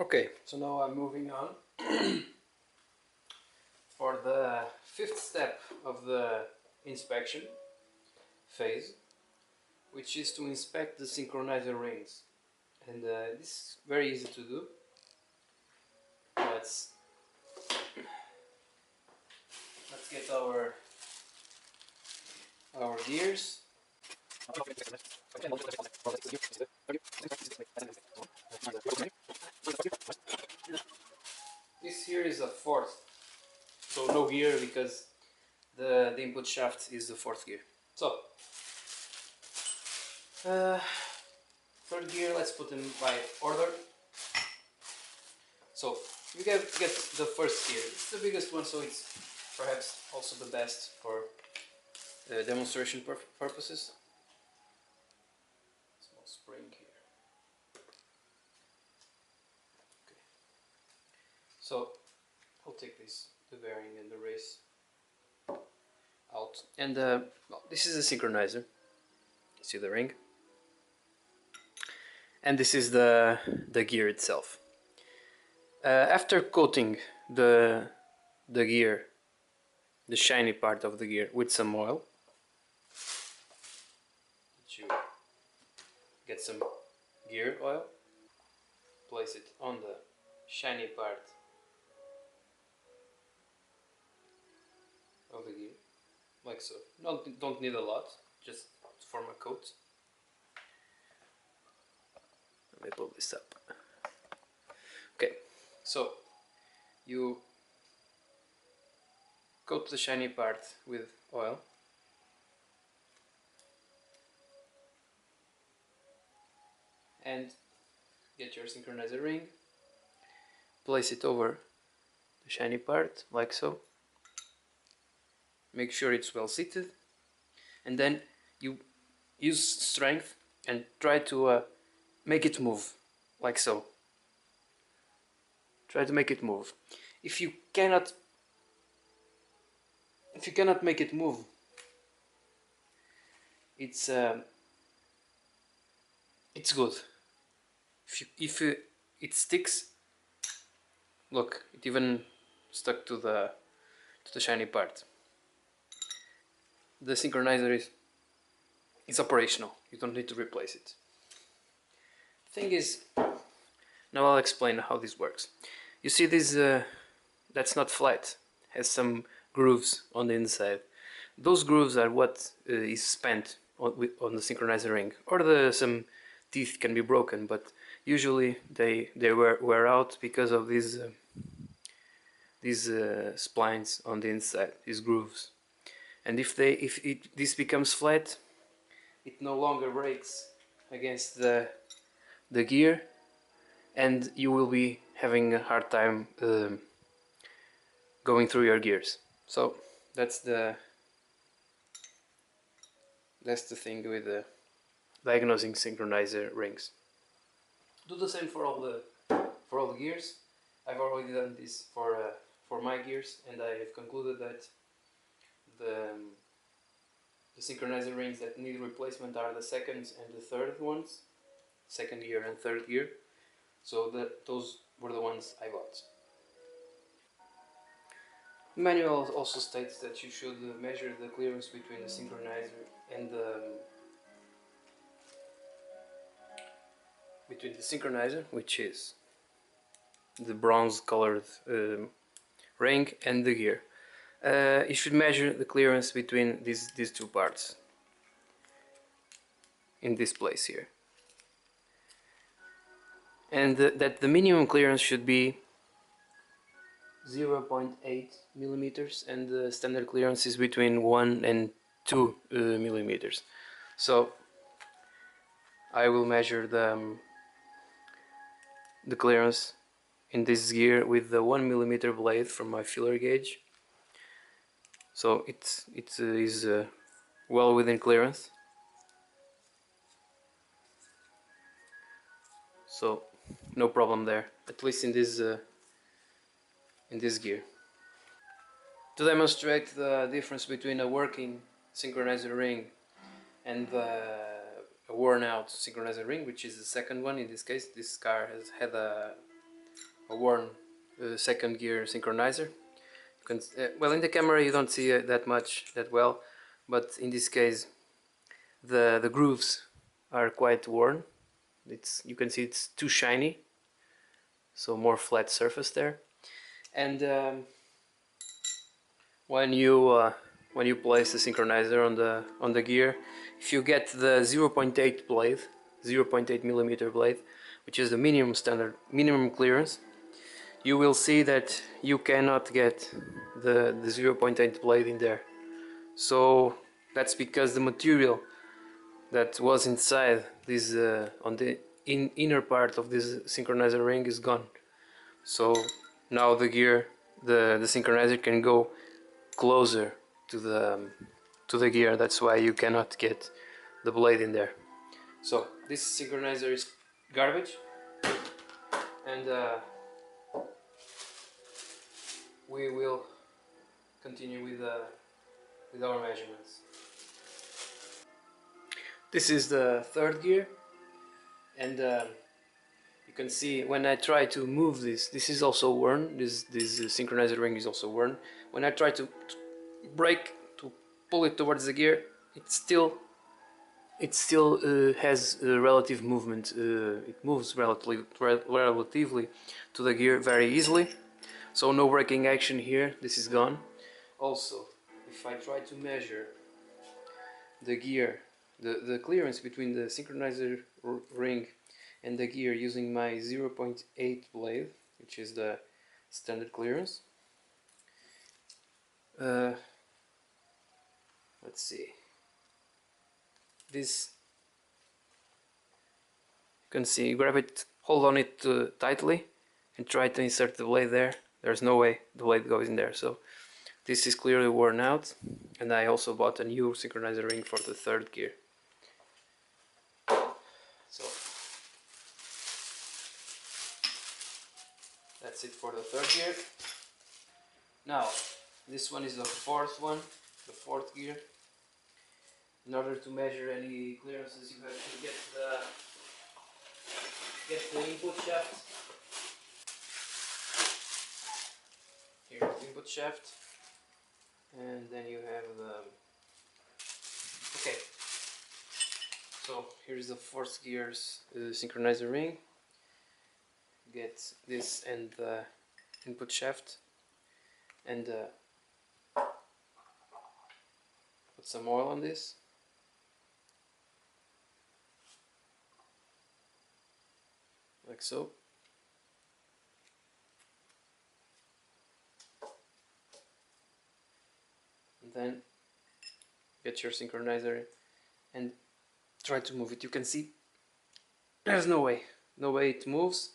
Okay, so now I'm moving on for the fifth step of the inspection phase, which is to inspect the synchronizer rings. And this is very easy to do. Let's get our gears. This here is a fourth, so no gear because the input shaft is the fourth gear. So third gear, let's put them by order. So you get the first gear. It's the biggest one, so it's perhaps also the best for demonstration purposes. Small spring here. Okay. So I'll take the bearing and the race out. And well, this is a synchronizer. See the ring? And this is the gear itself. After coating the gear, the shiny part of the gear, with some oil, you get some gear oil, place it on the shiny part of the gear, like so. Don't need a lot, just to form a coat. Let me pull this up. Okay, so you coat the shiny part with oil. And get your synchronizer ring, place it over the shiny part, like so. Make sure it's well seated, and then you use strength and try to make it move, like so. Try to make it move. If you cannot make it move, it's good. If it sticks, look, it even stuck to the shiny part. The synchronizer is operational. You don't need to replace it. Thing is, now I'll explain how this works. You see this, that's not flat, has some grooves on the inside. Those grooves are what is spent on the synchronizer ring, or some teeth can be broken, but usually they wear out because of these splines on the inside, these grooves. And if this becomes flat, it no longer breaks against the gear, and you will be having a hard time going through your gears. So that's the thing with the diagnosing synchronizer rings. Do the same for all the gears. I've already done this for my gears, and I have concluded that the synchronizer rings that need replacement are the second and the third ones, second gear and third gear. So those were the ones I bought. The manual also states that you should measure the clearance between the synchronizer and which is the bronze colored ring, and the gear. You should measure the clearance between these two parts in this place here, and that the minimum clearance should be 0.8 millimeters, and the standard clearance is between 1 and 2 millimeters. So I will measure the clearance in this gear with the 1 millimeter blade from my feeler gauge. So it is well within clearance. So no problem there, at least in this gear. To demonstrate the difference between a working synchronizer ring and a worn out synchronizer ring, which is the second one in this case, this car has had a a worn second gear synchronizer. You can, well, in the camera you don't see that well, but in this case the grooves are quite worn. You can see it's too shiny, so more flat surface there. And when you place the synchronizer on the gear, if you get the 0.8 blade, 0.8 millimeter blade, which is the minimum clearance, you will see that you cannot get the 0.8 blade in there. So that's because the material that was inside this on the inner part of this synchronizer ring is gone. So now the synchronizer can go closer to the gear. That's why you cannot get the blade in there. So this synchronizer is garbage, and we will continue with our measurements. This is the third gear, and you can see when I try to move this is also worn. This synchronizer ring is also worn. When I try to brake to pull it towards the gear, it still has relative movement. It moves relatively to the gear very easily. So no braking action here. This is gone. Also, if I try to measure the gear, the clearance between the synchronizer ring and the gear using my 0.8 blade, which is the standard clearance. Let's see. This, you can see, grab it, hold on it tightly, and try to insert the blade there. There's no way the blade goes in there. So this is clearly worn out, and I also bought a new synchronizer ring for the third gear. So that's it for the third gear. Now this one is the fourth one, the fourth gear. In order to measure any clearances, you have to get the input shaft. Here's the input shaft, and then you have the. Okay. So here's the fourth gear's synchronizer ring. Get this and the input shaft, and put some oil on this. Like so. And then get your synchronizer and try to move it. You can see there's no way it moves.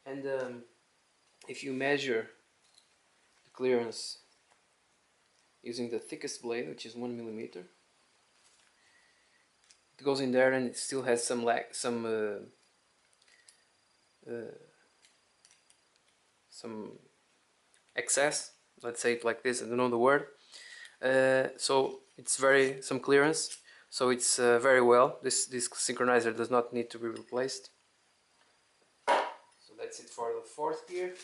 And if you measure the clearance using the thickest blade, which is 1 millimeter, it goes in there and it still has some excess, let's say it like this, I don't know the word. So it's some clearance, so it's very well. This synchronizer does not need to be replaced. So that's it for the fourth gear.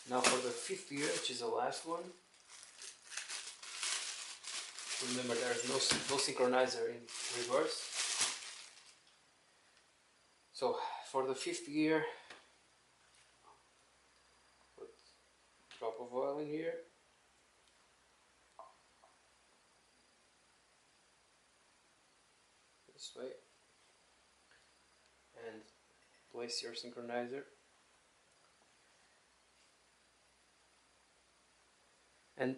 Now for the fifth gear, which is the last one. Remember, there's no synchronizer in reverse. So for the fifth gear, put a drop of oil in here. This way. And place your synchronizer. And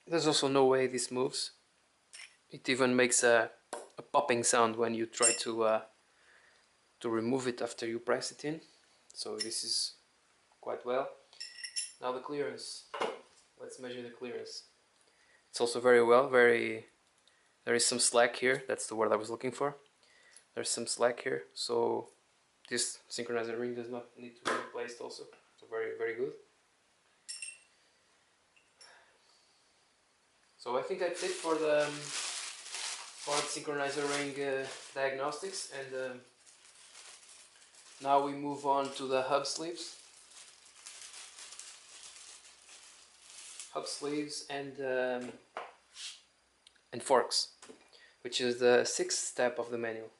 there's also no way this moves. It even makes a popping sound when you try to remove it after you press it in. So this is quite well. Now the clearance. Let's measure the clearance. It's also very well. There is some slack here. That's the word I was looking for. There's some slack here. So this synchronizer ring does not need to be replaced also. So very good. So I think that's it for the synchronizer ring diagnostics, and Now we move on to the hub sleeves. Hub sleeves and forks, which is the 6th step of the manual.